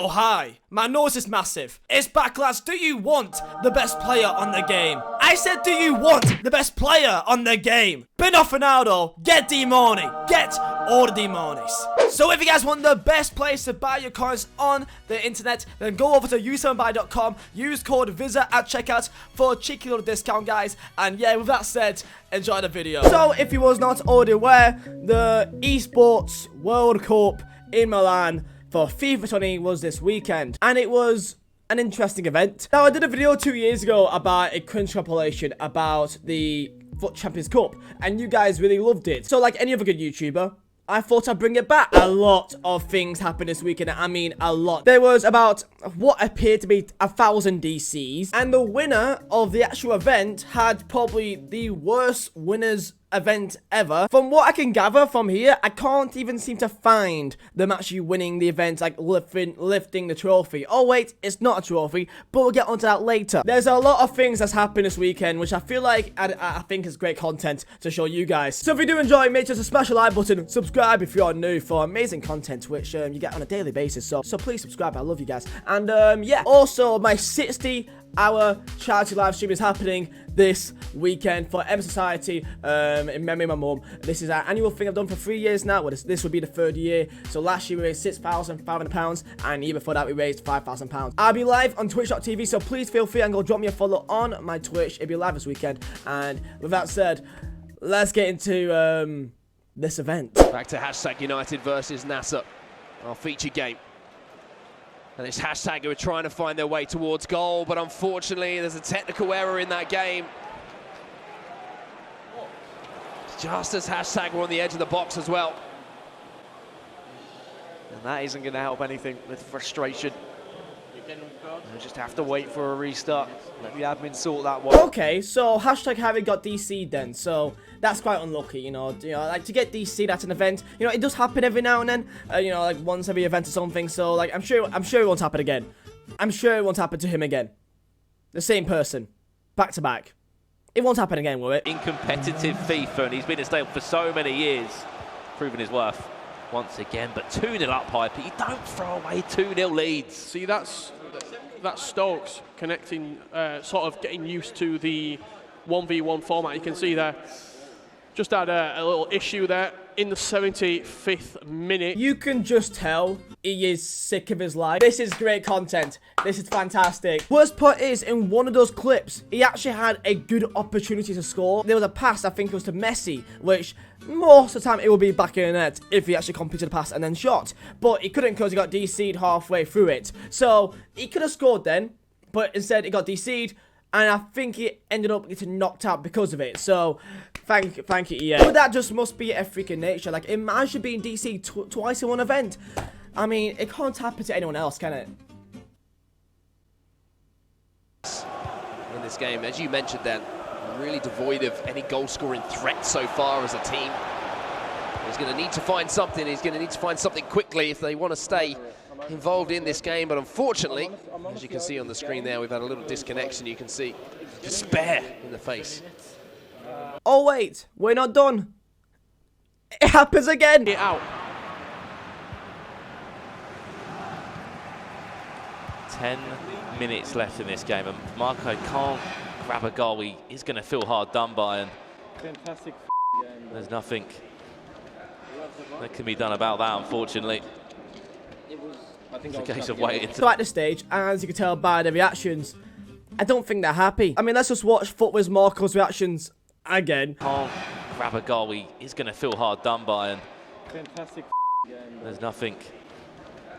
Oh hi, my nose is massive. It's back, lads. Do you want the best player on the game? I said, do you want the best player on the game? Bin off Ronaldo, get D-Money, get all the D-Monies. So if you guys want the best place to buy your coins on the internet, then go over to u7buy.com, use code Vizeh at checkout for a cheeky little discount, guys. And yeah, with that said, enjoy the video. So if you was not already aware, the Esports World Cup in Milan for FIFA 20 was this weekend, and it was an interesting event. Now, I did a video 2 years ago about a cringe compilation about the FUT Champions Cup, and you guys really loved it. So like any other good YouTuber, I thought I'd bring it back. A lot of things happened this weekend. I mean, a lot. There was about what appeared to be 1,000 DCs, and the winner of the actual event had probably the worst winners event ever. From what I can gather from here, I can't even seem to find them actually winning the event, like lifting the trophy. Oh wait, it's not a trophy, but we'll get onto that later. There's a lot of things that's happened this weekend, which I feel like I think is great content to show you guys. So if you do enjoy, make sure to smash the like button, subscribe if you're new for amazing content, which you get on a daily basis. So please subscribe. I love you guys. And yeah, also my 60-hour charity live stream is happening this weekend for M Society in memory of my mum. This is our annual thing I've done for 3 years now. Well, this would be the third year. So last year we raised £6,500, and the year before that we raised £5,000. I'll be live on twitch.tv, so please feel free and go drop me a follow on my Twitch. It'll be live this weekend. And with that said, let's get into this event. Back to Hashtag United versus Nasser, our feature game. And it's Hashtag who are trying to find their way towards goal, but unfortunately there's a technical error in that game. Just as Hashtag were on the edge of the box as well. And that isn't going to help anything with frustration. We'll just have to wait for a restart. Let the admin sort that one. Okay, so Hashtag Harry got DC'd then, so that's quite unlucky, you know, like to get DC'd at an event, you know, it does happen every now and then, you know, like once every event or something, so like I'm sure it won't happen again. I'm sure it won't happen to him again. The same person, back to back. It won't happen again, will it? In competitive FIFA, and he's been at stable for so many years, proving his worth once again, but 2-0 up, Piper. You don't throw away 2-0 leads. See, that's Stokes connecting, sort of getting used to the 1v1 format. You can see there, just had a little issue there in the 75th minute. You can just tell he is sick of his life. This is great content. This is fantastic. Worst part is, in one of those clips, he actually had a good opportunity to score. There was a pass, I think it was to Messi, which most of the time it will be back in the net if he actually completed the pass and then shot. But he couldn't because he got DC'd halfway through it. So he could have scored then, but instead he got DC'd. And I think he ended up getting knocked out because of it. So, thank you, EA. But that just must be a freaking nature. Like, imagine being DC'd twice in one event. I mean, it can't happen to anyone else, can it? In this game, as you mentioned then, really devoid of any goal-scoring threat so far as a team. He's going to need to find something. He's going to need to find something quickly if they want to stay involved in this game, but unfortunately, as you can see on the screen there, we've had a little disconnection. You can see despair in the face. Oh wait, we're not done. It happens again. Get out. 10 minutes left in this game, and Marco can't grab a goal. He is going to feel hard done by, and Fantastic game. there's nothing that can be done about that, unfortunately. It's a case of waiting. So at this stage, as you can tell by the reactions, I don't think they're happy. I mean, let's just watch Footwiz Marco's reactions again. Can't grab a goal. He is going to feel hard done by, and Fantastic game. there's nothing.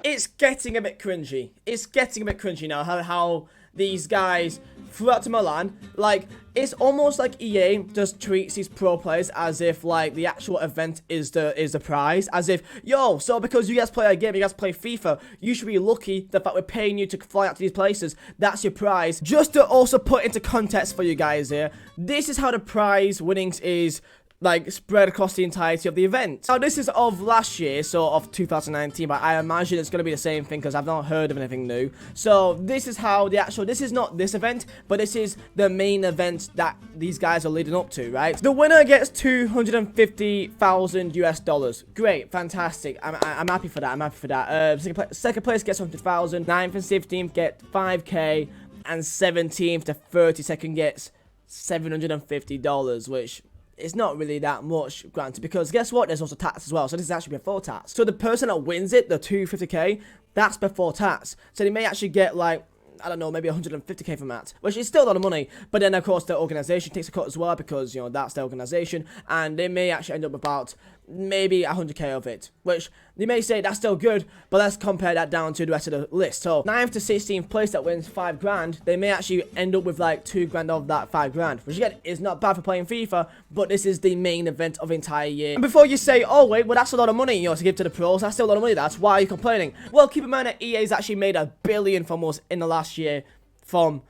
It's getting a bit cringy. It's getting a bit cringy now how these guys throughout to Milan, like, it's almost like EA just treats these pro players as if, like, the actual event is the prize. As if, yo, so because you guys play a game, you guys play FIFA, you should be lucky the fact we're paying you to fly out to these places. That's your prize. Just to also put into context for you guys here, this is how the prize winnings is like spread across the entirety of the event. Now this is of last year, so of 2019, but I imagine it's going to be the same thing because I've not heard of anything new. So this is how the actual, this is not this event, but this is the main event that these guys are leading up to, right? The winner gets 250,000 US dollars. Great, fantastic. I'm happy for that. I'm happy for that. Second place gets 100,000. 9th and 16th get 5k, and 17th to 32nd gets $750, which it's not really that much, granted, because guess what? There's also tax as well, so this is actually before tax. So the person that wins it, the 250k, that's before tax. So they may actually get like, I don't know, maybe 150k from that, which is still a lot of money. But then, of course, the organization takes a cut as well because, you know, that's the organization, and they may actually end up about maybe 100k of it, which they may say that's still good, but let's compare that down to the rest of the list. So 9th to 16th place that wins 5 grand, they may actually end up with like 2 grand of that 5 grand, which again is not bad for playing FIFA, but this is the main event of the entire year. And before you say, oh wait, well that's a lot of money, you know, to give to the pros, that's still a lot of money, that's why you're complaining. Well, keep in mind that EA's actually made $1 billion from us in the last year from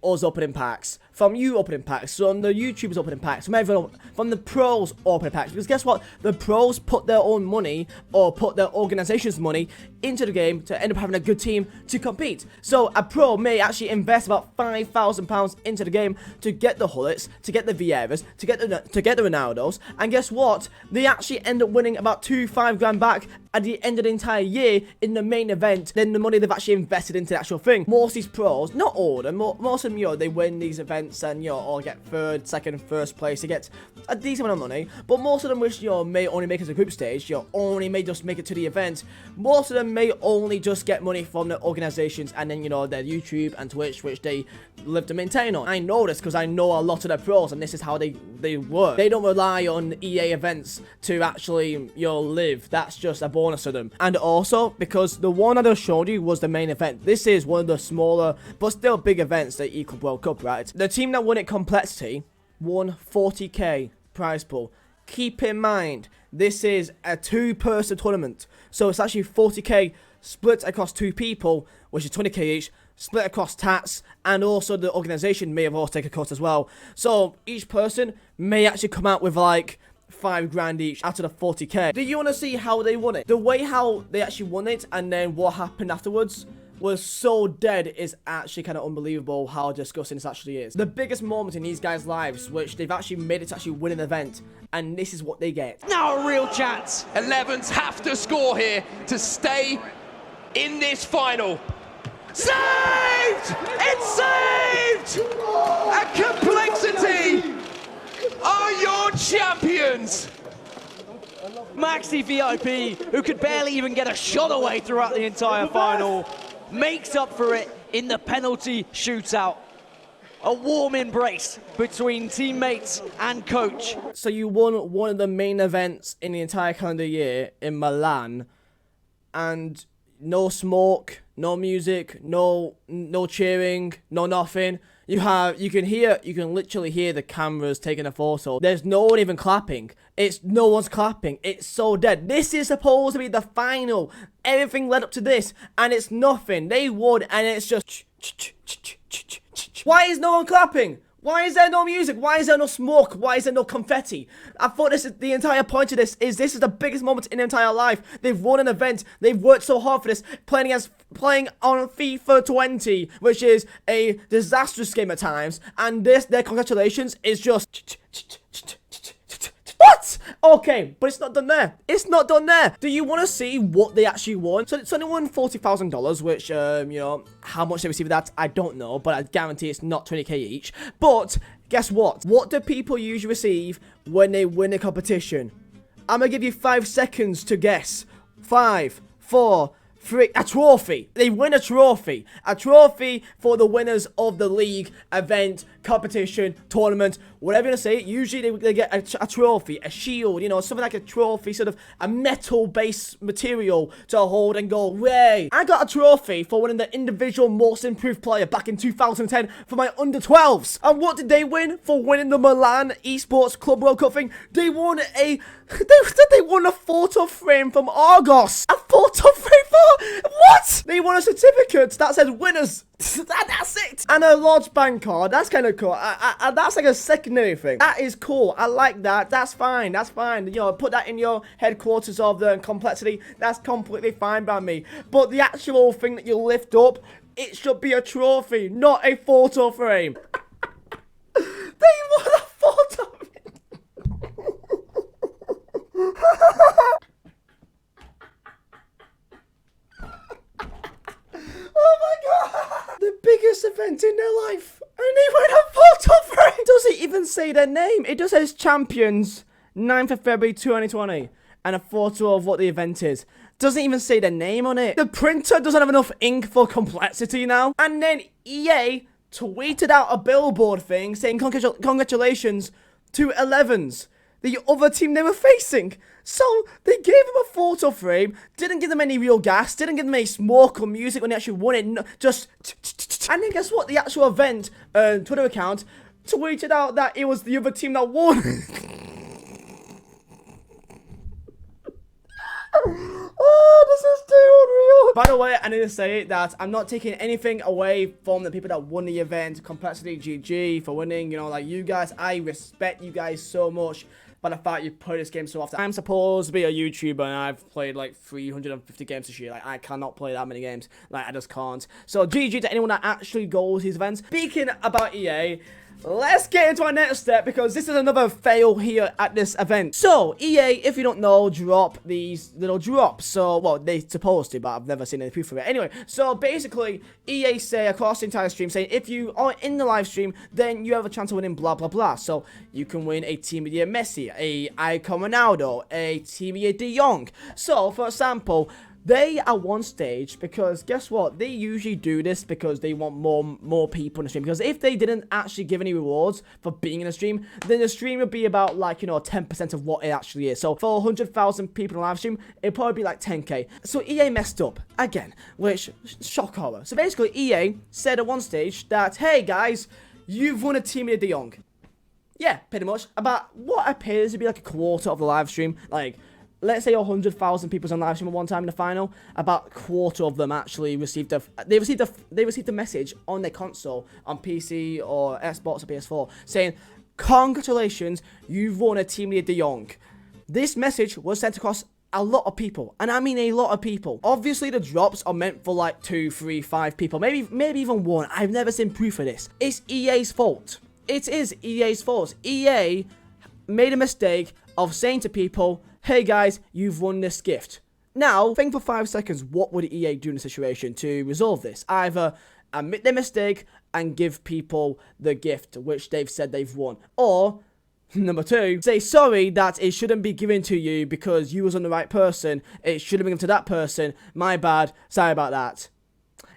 us opening packs, from you opening packs, from the YouTubers opening packs, from everyone, from the pros opening packs. Because guess what? The pros put their own money, or put their organization's money into the game to end up having a good team to compete. So a pro may actually invest about £5,000 into the game to get the Hullets, to get the Vieiras, to get the Ronaldos, and guess what? They actually end up winning about 5 grand back at the end of the entire year in the main event than the money they've actually invested into the actual thing. Most of these pros, not all of them, most of them, you know, they win these events and, you know, or get 3rd, 2nd, 1st place. They get a decent amount of money, but most of them, which, you know, may only make it to the group stage, you know, only may just make it to the event. Most of them may only just get money from the organizations and then, you know, their YouTube and Twitch, which they live to maintain on. I know this because I know a lot of the pros, and this is how they work. They don't rely on EA events to actually, you know, live. That's just a bonus to them. And also, because the one that I showed you was the main event, this is one of the smaller but still big events, the eCLUB World Cup, right? The team that won it complexity won 40k prize pool. Keep in mind, this is a 2-person tournament, so it's actually 40k split across 2 people, which is 20k each, split across tats, and also the organization may have also taken a cut as well. So each person may actually come out with like 5 grand each out of the 40k. Do you want to see how they won it? The way how they actually won it and then what happened afterwards was so dead is actually kind of unbelievable how disgusting this actually is. The biggest moment in these guys' lives, which they've actually made it to actually win an event, and this is what they get. Now a real chance. 11s have to score here to stay in this final. Saved! It's saved! And Complexity are your champions! Maxi VIP, who could barely even get a shot away throughout the entire final, makes up for it in the penalty shootout. A warm embrace between teammates and coach. So you won one of the main events in the entire calendar year in Milan, and no smoke, no music, no cheering, no nothing. You can literally hear the cameras taking a photo. There's no one even clapping. No one's clapping. It's so dead. This is supposed to be the final. Everything led up to this, and it's nothing. They won, and it's just. Why is no one clapping? Why is there no music? Why is there no smoke? Why is there no confetti? I thought this is the entire point of this is the biggest moment in their entire life. They've won an event. They've worked so hard for this, playing on FIFA 20, which is a disastrous game at times, and their congratulations is just. What? Okay, but it's not done there. It's not done there. Do you want to see what they actually won? So they won $40,000, which, you know, how much they received that, I don't know, but I guarantee it's not 20k each. But guess what? What do people usually receive when they win a competition? I'm going to give you 5 seconds to guess. 5, 4, 3, a trophy. They win a trophy. A trophy for the winners of the league, event, competition, tournament, whatever you want to say. Usually they get a trophy, a shield, you know, something like a trophy, sort of a metal-based material to hold and go, way. I got a trophy for winning the individual most improved player back in 2010 for my under-12s. And what did they win for winning the Milan Esports Club World Cup thing? They won a photo frame from Argos. A photo frame for what? They won a certificate that said winners That's it. And a large bank card. That's kind of cool. That's like a secondary thing. That is cool. I like that. That's fine. That's fine. You know, put that in your headquarters of the complexity. That's completely fine by me. But the actual thing that you lift up, it should be a trophy, not a photo frame. They want a photo. Oh my god! The biggest event in their life, and they went a photo frame. It doesn't even say their name. It just says champions, 9th of February 2020, and a photo of what the event is. Doesn't even say their name on it. The printer doesn't have enough ink for complexity now. And then EA tweeted out a billboard thing saying congratulations to 11s, the other team they were facing. So they gave them a photo frame, didn't give them any real gas, didn't give them any smoke or music when they actually won it, just and then guess what? The actual event Twitter account tweeted out that it was the other team that won. Oh, this is too unreal. By the way, I need to say that I'm not taking anything away from the people that won the event. Complexity, GG for winning. You know, like you guys, I respect you guys so much. But the fact you play this game so often. I'm supposed to be a YouTuber and I've played like 350 games this year. Like, I cannot play that many games. Like, I just can't. So, GG to anyone that actually goes these events. Speaking about EA, let's get into our next step because this is another fail here at this event. So, EA, if you don't know, drop these little drops. So, well, they're supposed to, but I've never seen any proof of it. Anyway, so basically, EA say across the entire stream saying if you are in the live stream, then you have a chance of winning blah, blah, blah. So, you can win a Team of the Year Messi, a Icon Ronaldo, a Team of the Year De Jong. So, for example, they are one stage because guess what? They usually do this because they want more people in the stream. Because if they didn't actually give any rewards for being in the stream, then the stream would be about like, you know, 10% of what it actually is. So for 100,000 people in the live stream, it'd probably be like 10k. So EA messed up again, which shock horror. So basically EA said at one stage that, hey guys, you've won a Team of De Jong. Yeah, pretty much. About what appears to be like a quarter of the live stream, like, let's say 100,000 people on live stream at one time in the final. About a quarter of them actually received a message on their console, on PC or Xbox or PS4, saying, "Congratulations, you've won a Team of De Jong." This message was sent across a lot of people, and I mean a lot of people. Obviously, the drops are meant for like 2, 3, 5 people, maybe even 1. I've never seen proof of this. It's EA's fault. It is EA's fault. EA made a mistake of saying to people, hey guys, you've won this gift. Now, think for 5 seconds, what would EA do in a situation to resolve this? Either admit their mistake and give people the gift which they've said they've won. Or, number 2, say sorry that it shouldn't be given to you because you was on the right person. It should have been given to that person. My bad. Sorry about that.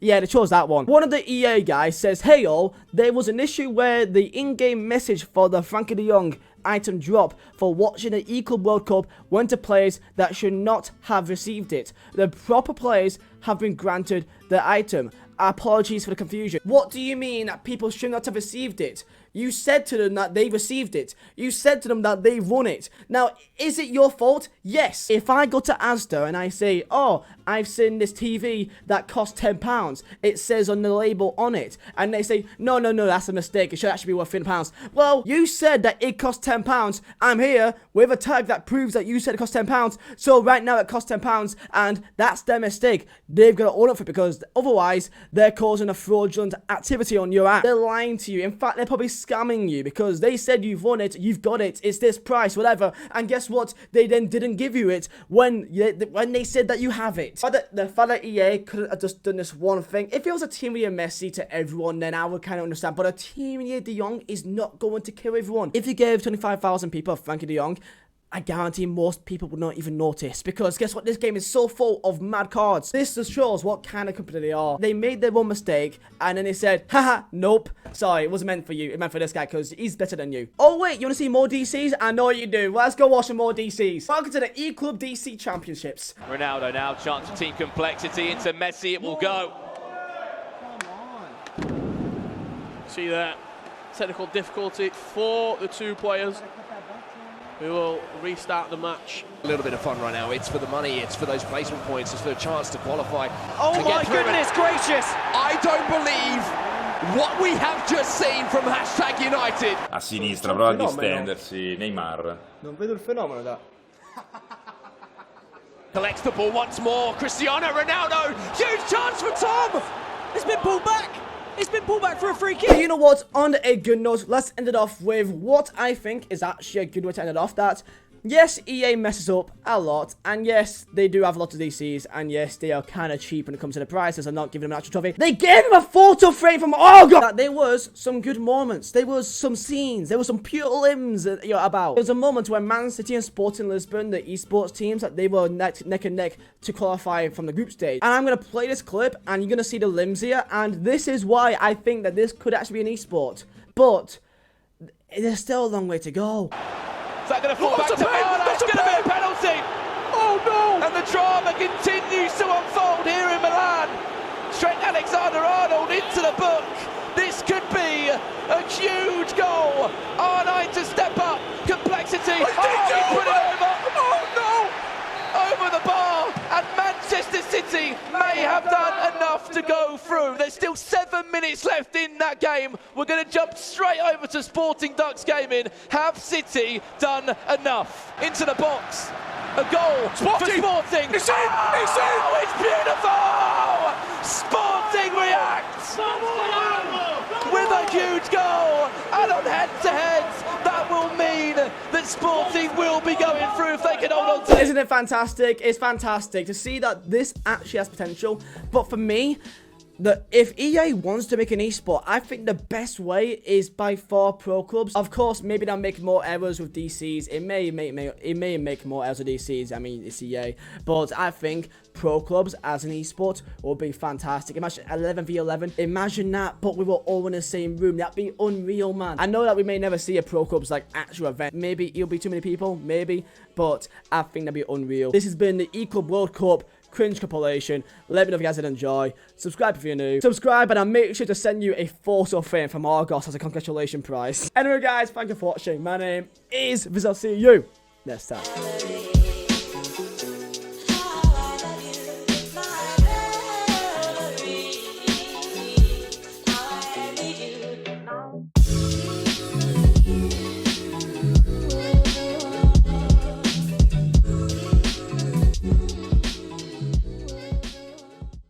Yeah, they chose that one. One of the EA guys says, hey all, there was an issue where the in-game message for the Frankie de Jong item drop for watching the eCLUB World Cup went to players that should not have received it. The proper players have been granted the item. Apologies for the confusion. What do you mean that people should not have received it? You said to them that they received it. You said to them that they won it. Now, is it your fault? Yes. If I go to Asda and I say, oh, I've seen this TV that cost £10. It says on the label on it. And they say, no, that's a mistake. It should actually be worth £50. Well, you said that it cost £10. I'm here with a tag that proves that you said it cost £10. So right now it costs £10 and that's their mistake. They've got to own up for it because otherwise they're causing a fraudulent activity on your app. They're lying to you. In fact, they're probably scamming you because they said you've won it, you've got it, it's this price, whatever. And guess what? They then didn't give you it when they said that you have it. But the fact that EA could have just done this one thing. If it was a Team of the Year Messi to everyone, then I would kind of understand. But a Team of the Year De Jong is not going to kill everyone. If you gave 25,000 people Frankie de Jong, I guarantee most people would not even notice because guess what? This game is so full of mad cards. This just shows what kind of company they are. They made their one mistake and then they said, haha, nope. Sorry, it wasn't meant for you. It meant for this guy because he's better than you. Oh wait, you want to see more DCs? I know you do. Let's go watch some more DCs. Welcome to the eCLUB DC Championships. Ronaldo now, chance for team complexity into Messi. It will go. Come on. See that technical difficulty for the two players. We will restart the match. A little bit of fun right now. It's for the money, it's for those placement points, it's for a chance to qualify. Oh my goodness gracious! I don't believe what we have just seen from #United. A sinistra, prova a distendersi, Neymar. Non vedo il fenomeno da. Collects the ball once more. Cristiano Ronaldo. Huge chance for Tom. It's been pulled back. It's been pulled back for a free kick. But you know what? On a good note, let's end it off with what I think is actually a good way to end it off. That yes, EA messes up a lot, and yes, they do have a lot of DCs, and yes, they are kind of cheap when it comes to the prices. I'm not giving them an actual trophy. They gave him a photo frame from God. There was some good moments. There was some scenes. There was some pure limbs about. There was a moment where Man City and Sporting Lisbon, the esports teams, that they were neck and neck to qualify from the group stage. And I'm gonna play this clip, and you're gonna see the limbs here, and this is why I think that this could actually be an esport, but there's still a long way to go. Is that going to fall back to That's going to be a penalty. Oh no! And the drama continues to unfold here in Milan. Trent Alexander-Arnold into the book. This could be a huge goal. R9 to step up. Complexity. He put it over. Oh no! Over the bar. And Manchester City may have done enough to go through. There's still 7 minutes left in that game. We're going to jump straight over to Sporting Ducks Gaming. Have City done enough? Into the box. A goal for Sporting. It's in! It's in! Oh, it's beautiful! Sporting reacts with a huge goal. And on head-to-heads, that will mean that Sporting will be going through if they can hold on to it. Isn't it fantastic? It's fantastic to see that this actually has potential. But for me, that if EA wants to make an esport, I think the best way is by far pro clubs. Of course, maybe they'll make more errors with DCs. It may make more errors with DCs. I mean, it's EA, but I think pro clubs as an esport will be fantastic. Imagine 11v11. Imagine that, but we were all in the same room. That'd be unreal, man. I know that we may never see a pro clubs like actual event. Maybe it'll be too many people, maybe, but I think that'd be unreal. This has been the eCLUB World Cup cringe compilation. Let me know if you guys did enjoy. Subscribe if you're new. Subscribe, and I'll make sure to send you a photo frame from Argos as a congratulation prize. Anyway, guys, thank you for watching. My name is Vizeh. I'll see you next time.